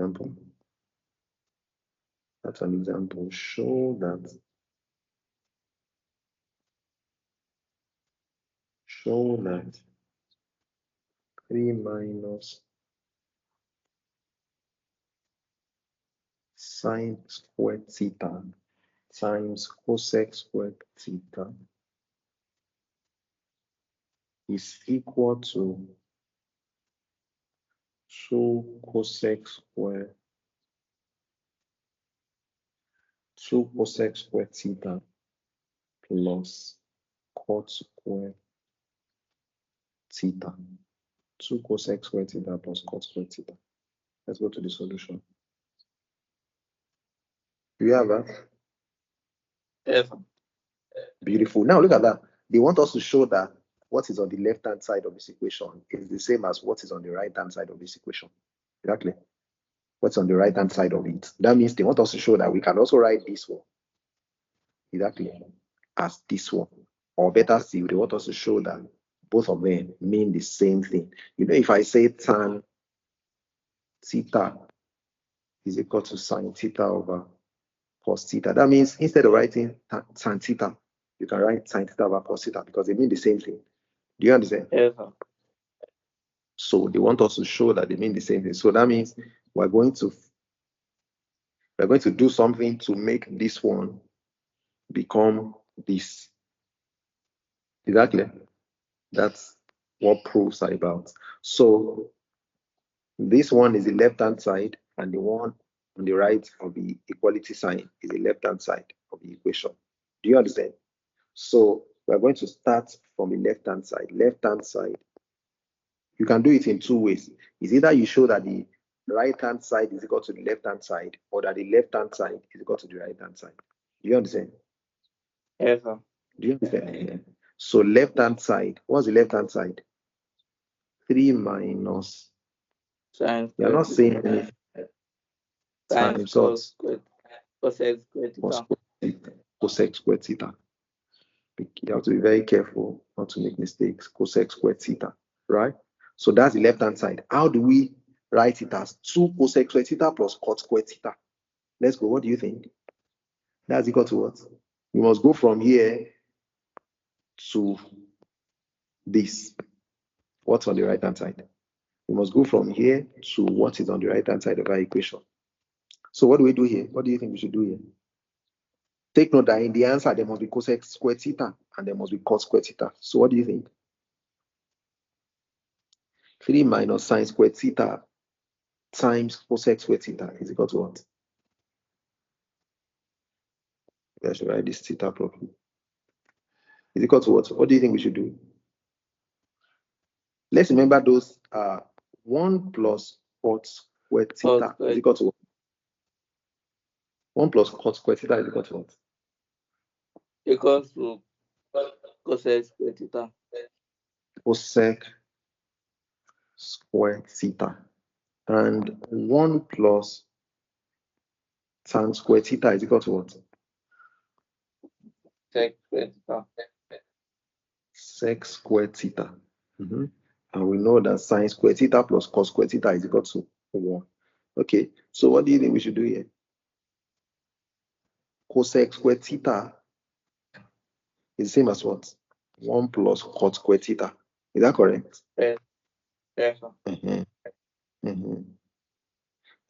example. That's an example. Show that show that 3 minus sine squared theta times cosec squared theta is equal to 2 cosec squared theta plus cot squared theta. 2 cosec squared theta plus cot squared theta. Let's go to the solution. Do you have that? Yes. Beautiful. Now look at that. They want us to show that what is on the left-hand side of this equation is the same as what is on the right-hand side of this equation. Exactly. What's on the right-hand side of it. That means they want us to show that we can also write this one exactly as this one. Or better still, they want us to show that both of them mean the same thing. You know, if I say tan theta is equal to sine theta over cos theta, that means instead of writing tan theta, you can write sine theta over cos theta because they mean the same thing. Do you understand? Yes. So they want us to show that they mean the same thing. So that means we're going to do something to make this one become this. Exactly. That's what proofs are about. So this one is the left-hand side, and the one on the right of the equality sign is the left-hand side of the equation. Do you understand? So we're going to start from the left-hand side. Left-hand side, you can do it in two ways. It's either you show that the right-hand side is equal to the left-hand side, or that the left-hand side is equal to the right-hand side. Do you understand? Yes, sir. Do you understand? So left-hand side, what's the left-hand side? 3 minus. Sine You're not saying anything. times cos cosec squared theta. Cosec squared theta. You have to be very careful not to make mistakes. Cosec squared theta, right? So that's the left-hand side. How do we write it as 2 cosec squared theta plus cot squared theta? Let's go. What do you think? That's equal to what? We must go from here to this. What's on the right-hand side? We must go from here to what is on the right-hand side of our equation. So what do we do here? What do you think we should do here? Take note that in the answer, there must be cosec squared theta and there must be cot squared theta. So what do you think? 3 minus sine squared theta times cosec squared theta is equal to what? I should write this theta properly. Is equal to what? What do you think we should do? Let's remember those 1 plus cot squared theta is equal to what? 1 plus cot squared theta is equal to what? Equals to cosec squared theta. Cosec squared theta. And 1 plus tan squared theta is equal to what? Sec squared theta. Sec squared theta. And we know that sine squared theta plus cos squared theta is equal to 1. Okay, so what do you think we should do here? Cosec squared theta is the same as what? 1 plus cot squared theta. Is that correct? Yes. Yes, sir.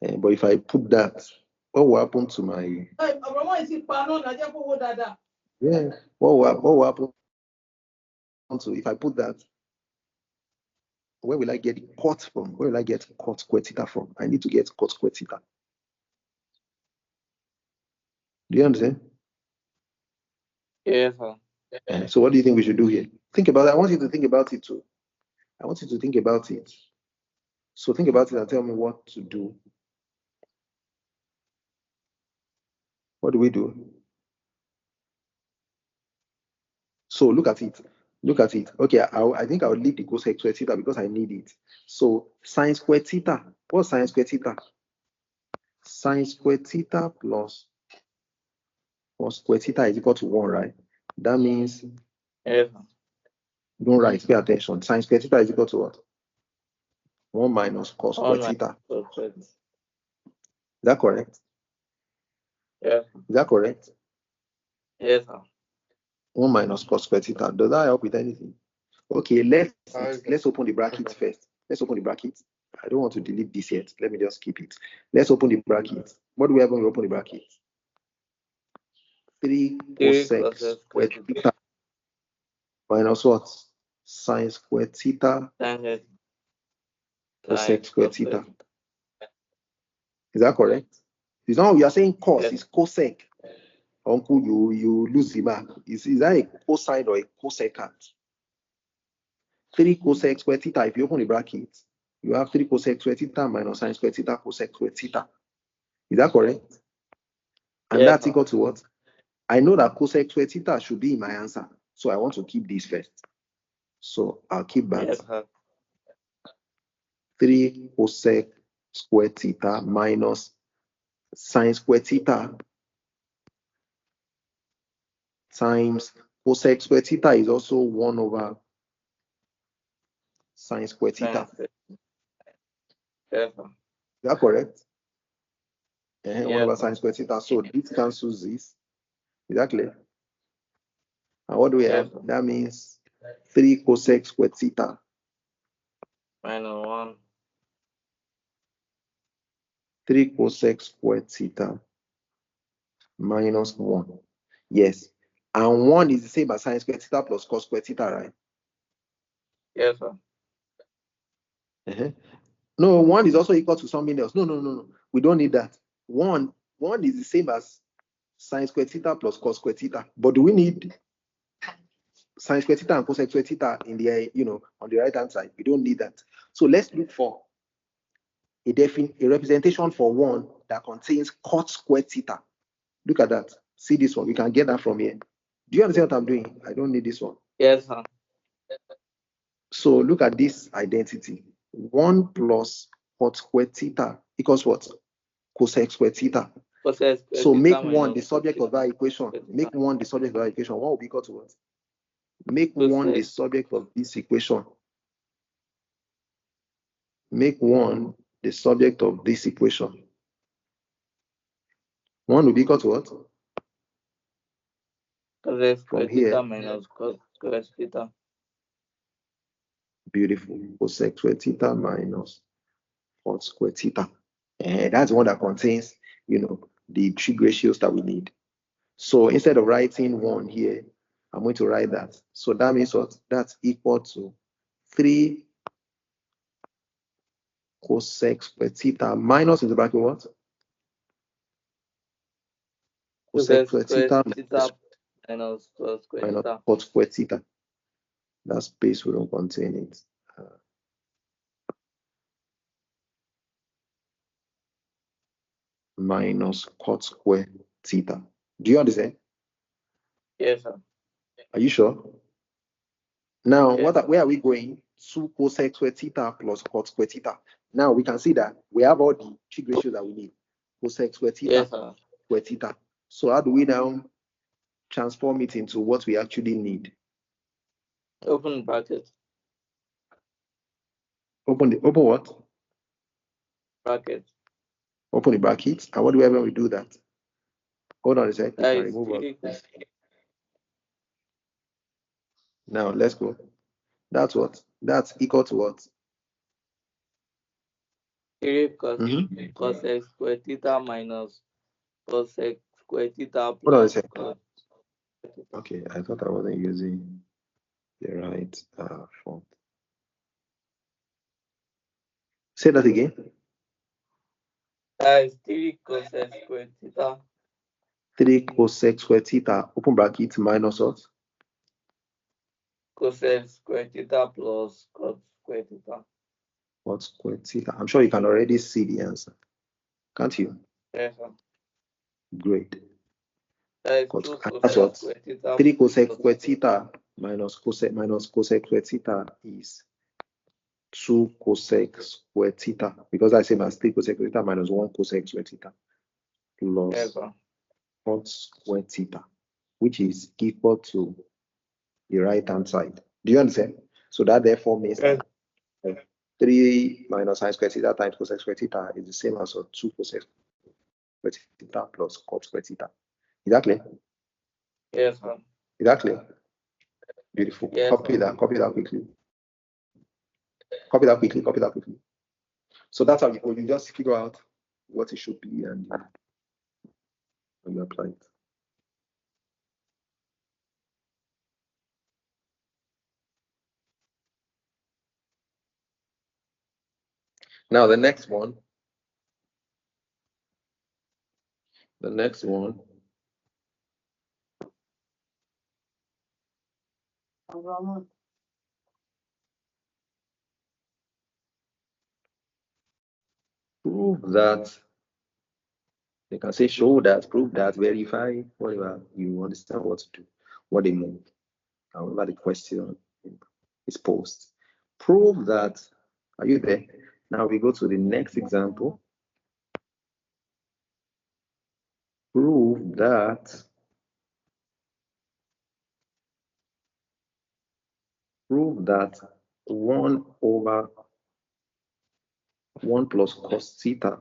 But if I put that, what will happen to my... Yeah, what will happen to if I put that? Where will I get the cot from? Where will I get cot squared theta from? I need to get cot squared theta. Do you understand? Yes, sir. So what do you think we should do here? Think about it. I want you to think about it too. I want you to think about it. So think about it and tell me what to do. What do we do? So look at it. Look at it. Okay, I think I will leave the cosec squared theta because I need it. So sine squared theta. What's sine squared theta? Sine squared theta plus cos squared theta is equal to 1, right? That means, Yes. don't write, pay attention. Sine squared theta is equal to what? 1 minus cos squared theta. that correct? Yes. Is that correct? Yes, sir. 1 minus cos square theta. Does that help with anything? Okay, let's open the bracket first. Let's open the bracket. I don't want to delete this yet. Let me just keep it. Let's open the bracket. What do we have when we open the bracket? 3 cosec square theta minus what? Sine square theta cosec square theta. Is that correct? It's not we are saying cos, it's cosec. Uncle, you lose the mark. Is that a cosine or a cosecant? 3 cosec square theta, if you open the bracket, you have 3 cosec square theta minus sine square theta cosec square theta. Is that correct? And Yes, that's equal to what? I know that cosec square theta should be in my answer. So I want to keep this first. So I'll keep that. Yes, sir. 3 cosec square theta minus sine square theta times cosec square theta is also 1 over sine square theta. Yes, sir. Is that correct? 1 Yes, over sir. sine square theta. So this cancels this. Is that clear? And what do we Yes, have? sir. That means 3 cosec square theta Minus 1. 3 cosec square theta minus 1. Yes. And 1 is the same as sine square theta plus cos square theta, right? Yes, sir. No, 1 is also equal to something else. No. We don't need that. 1 is the same as sine square theta plus cos square theta. But do we need sine square theta and cosec square theta in the, on the right hand side? We don't need that. So let's look for a representation for 1 that contains cos square theta. Look at that. See this one. We can get that from here. Do you understand what I'm doing? I don't need this one. Yes, sir. So look at this identity. 1 plus cos square theta equals what? Cosec square theta. So make 1 the subject of that equation. Make 1 the subject of that equation. 1 will be equal to what? Make 1 the subject of this equation. Make 1 the subject of this equation. 1 will be equal to what? From here. Minus cos square theta. Beautiful. Cosec square theta minus cos square theta. And that's the one that contains, the trig ratios that we need. So instead of writing 1 here, I'm going to write that. So that means what? That's equal to 3 cosec square theta minus in the bracket what? Cosec square theta minus cos square minus theta. cos square theta. That space we don't contain it. Minus cos square theta. Do you understand? Yes, sir. Are you sure? Now, Yes, where are we going? 2 cosec square theta plus cos square theta. Now we can see that we have all the trig ratios that we need. Cosec square theta, yes, sir. square theta. So how do we now transform it into what we actually need? Open bracket. Open what? Bracket. Open the brackets. And what do we have when we do that? Hold on a second. That You can is remove all. 3. Now let's go. That's what? That's equal to what? 3 cosec square theta minus cosec square theta Hold on a plus second. cos. Okay, I thought I wasn't using the right font. Say that again. That is 3 cosec square theta. 3 cosec square theta, open bracket, minus what? Cosec square theta plus cos square theta. What square theta? I'm sure you can already see the answer. Can't you? Yes, sir. Great. That is 2 That's what? cosec square theta. 3 cosec square theta minus cosec square theta is 2 cosec square theta, because I say as 3 cosec square theta minus 1 cosec square theta plus cos square theta, which is equal to the right hand side. Do you understand? So that therefore means that 3 minus sine square theta times cosec square theta is the same as 2 cosec square theta plus cos square theta. Exactly. Yes, sir. Exactly. Beautiful. Yes, Copy sir. that quickly. Copy that quickly. So that's how you just figure out what it should be and you apply it. Now the next one. Prove that. They can say show that, prove that, verify, whatever you understand what to do, what they mean. However, the question is posed. Prove that. Are you there? Now we go to the next example. Prove that. Prove that 1 over 1 plus cos theta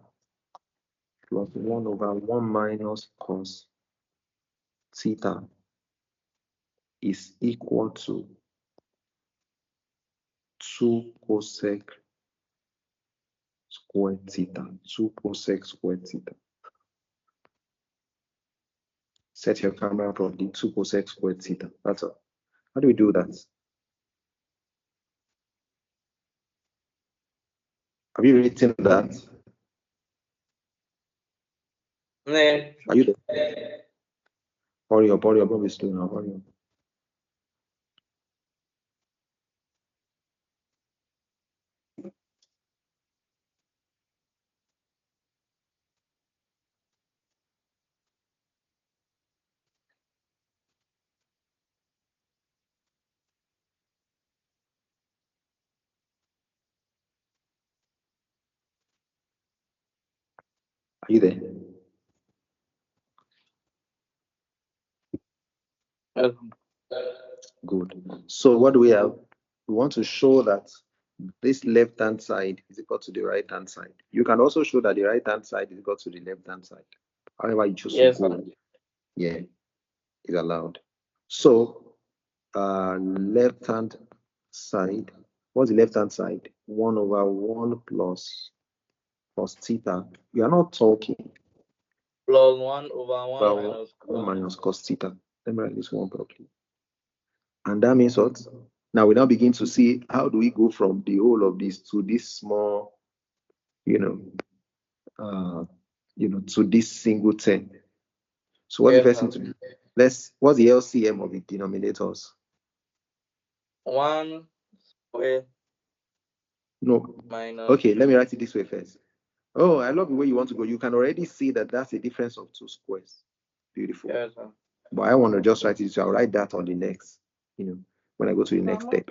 plus 1 over 1 minus cos theta is equal to 2 cosec squared theta. 2 cosec squared theta. Set your camera properly. 2 cosec squared theta. That's all. How do we do that? Have you written that? Yeah. Are you there? Hurry up, don't be slow now. Hurry up. Are you there? Yes. Good. So what do we have? We want to show that this left-hand side is equal to the right-hand side. You can also show that the right-hand side is equal to the left-hand side. However you choose to go, yeah, is allowed. So left-hand side, what's the left-hand side? 1 over 1 plus cos theta. We are not talking Plus 1 over 1 about minus 1 cos. minus cos theta. Let me write this one properly. And that means what? Now we now begin to see how do we go from the whole of this to this small, to this single term. So what's the first thing to do? What's the LCM of the denominators? 1 square No. minus. Okay, let me write it this way first. Oh, I love the way you want to go. You can already see that that's a difference of 2 squares. Beautiful. Yes, sir. But I want to just write it, so I'll write that on the next, when I go to the next step.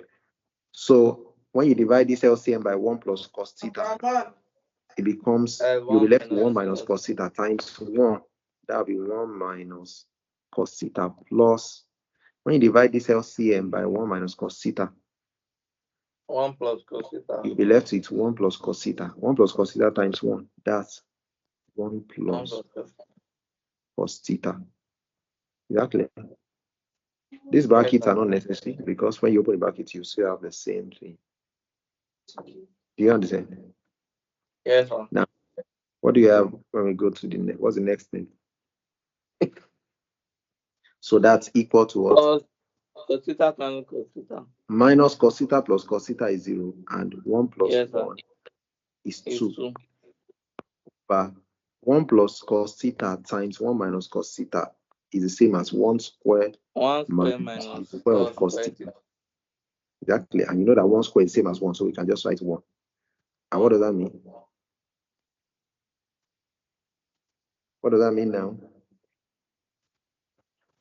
So when you divide this LCM by 1 plus cos theta, it becomes, you'll be left with 1 minus cos theta times 1. That'll be 1 minus cos theta plus, when you divide this LCM by 1 minus cos theta, 1 plus cos theta. you'll be left with 1 plus cos theta. 1 plus cos theta times 1. That's 1 plus cos theta. Exactly. These brackets are not necessary because when you open the bracket, you still have the same thing. Do you understand? Yes, sir. Now, what do you have when we go to the next? What's the next thing? So that's equal to what? Cos theta times cos theta. Minus cos theta plus cos theta is 0, and 1 plus 1 is 2. 2. But 1 plus cos theta times 1 minus cos theta is the same as 1 square 1 square minus minus the square of cos theta. Exactly. And you know that 1 square is the same as 1, so we can just write 1. And what does that mean? What does that mean now?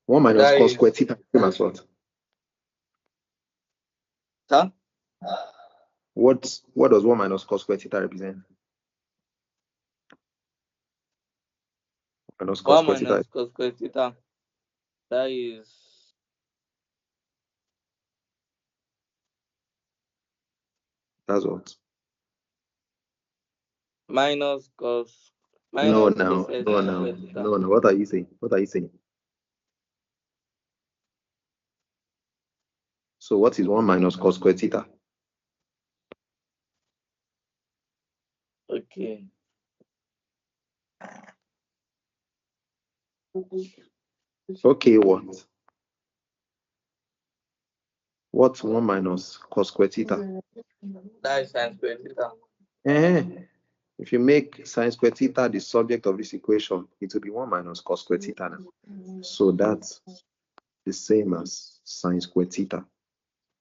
1 minus cos square theta is the same as what? Huh? What does 1 minus cos square theta represent? Minus cos 1 square theta. minus cos square theta. That is That's what? minus cos No, minus no, cosec no, square no, theta. no, no. What are you saying? What are you saying? So what is 1 minus cos square theta? Okay. Okay, what? What's 1 minus cos square theta? That is sine square theta. If you make sine square theta the subject of this equation, it will be 1 minus cos square theta now. So that's the same as sine square theta.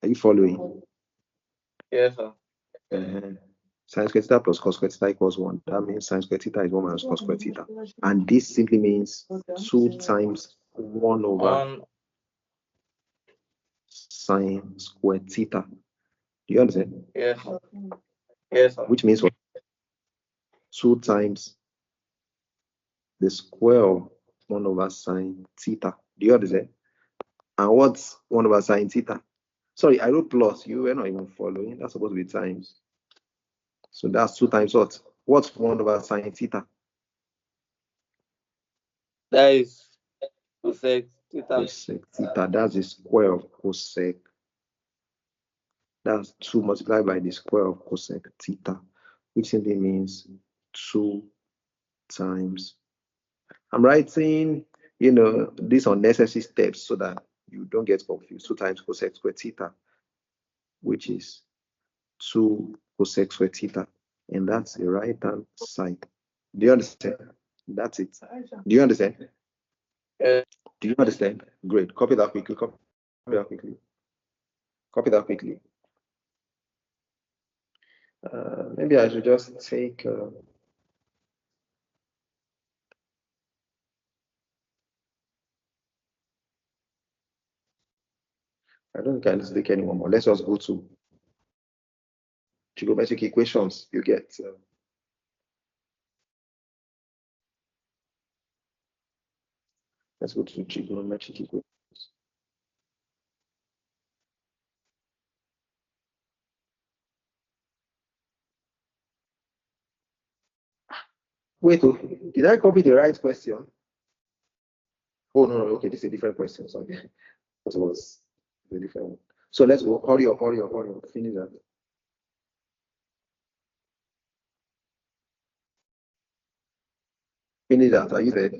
Are you following? Yes, sir. Sine square theta plus cos square theta equals 1. That means sine square theta is 1 minus cos square theta. And this simply means 2 times 1 over sine square theta. Do you understand? Yes, sir. Yes, sir. Which means what? 2 times the square of 1 over sine theta. Do you understand? And what's 1 over sine theta? Sorry, I wrote plus. You were not even following. That's supposed to be times. So that's 2 times what? What's 1 over sine theta? That is cosec theta. Cosec theta. That's the square of cosec. That's 2 multiplied by the square of cosec theta, which simply means 2 times. I'm writing, these unnecessary steps so that you don't get confused. 2 times cosec square theta, which is 2 cosec square theta. And that's the right hand side. Do you understand? That's it. Do you understand? Yes. Do you understand? Great. Copy that quickly. Copy that quickly. Copy that quickly. Maybe I should just take. I don't think I need to take any more. Let's just go to trigonometric equations. You get. Let's go to trigonometric equations. Wait, did I copy the right question? Oh, no, okay, this is a different question. Sorry. That was a different one. So let's go. Hurry up, hurry up, hurry up. Finish that. Finish that. Are you there?